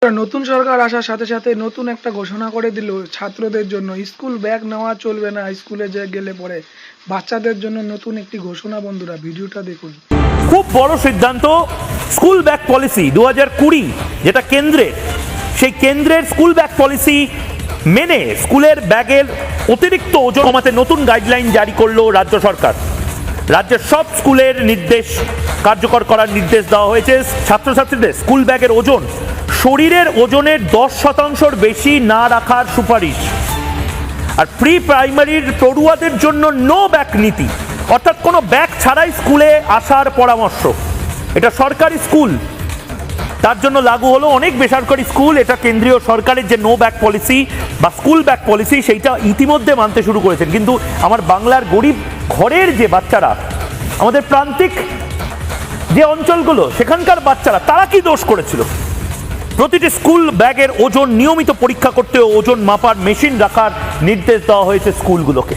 নতুন সরকার আসার সাথে সাথে নতুন একটা ঘোষণা করে দিল ছাত্রদের জন্য স্কুল ব্যাগ নেওয়া চলবে না। স্কুলে যে গেলে পরে বাচ্চাদের জন্য নতুন একটি ঘোষণা। বন্ধুরা ভিডিওটা দেখুন। খুব বড় সিদ্ধান্ত, স্কুল ব্যাগ পলিসি 2020 যেটা কেন্দ্রের, সেই কেন্দ্রের স্কুল ব্যাগ পলিসি মেনে স্কুলের ব্যাগের অতিরিক্ত ওজন কমাতে নতুন গাইডলাইন জারি করলো রাজ্য সরকার। রাজ্যের সব স্কুলের নির্দেশ কার্যকর করার নির্দেশ দেওয়া হয়েছে। ছাত্রছাত্রীদের স্কুল ব্যাগের ওজন শরীরের ওজনের 10% বেশি না রাখার সুপারিশ। আর প্রি প্রাইমারির পড়ুয়াদের জন্য নো ব্যাগ নীতি, অর্থাৎ কোনো ব্যাগ ছাড়াই স্কুলে আসার পরামর্শ। এটা সরকারি স্কুল, তার জন্য লাগু হলো। অনেক বেসরকারি স্কুল এটা কেন্দ্রীয় সরকারের যে নো ব্যাগ পলিসি বা স্কুল ব্যাগ পলিসি সেইটা ইতিমধ্যে মানতে শুরু করেছেন। কিন্তু আমার বাংলার গরিব ঘরের যে বাচ্চারা, আমাদের প্রান্তিক যে অঞ্চলগুলো, সেখানকার বাচ্চারা তারা কি দোষ করেছিল? প্রতিটি স্কুল ব্যাগের ওজন নিয়মিত পরীক্ষা করতে, ওজন মাপার মেশিন রাখার নির্দেশ দেওয়া হয়েছে স্কুলগুলোকে।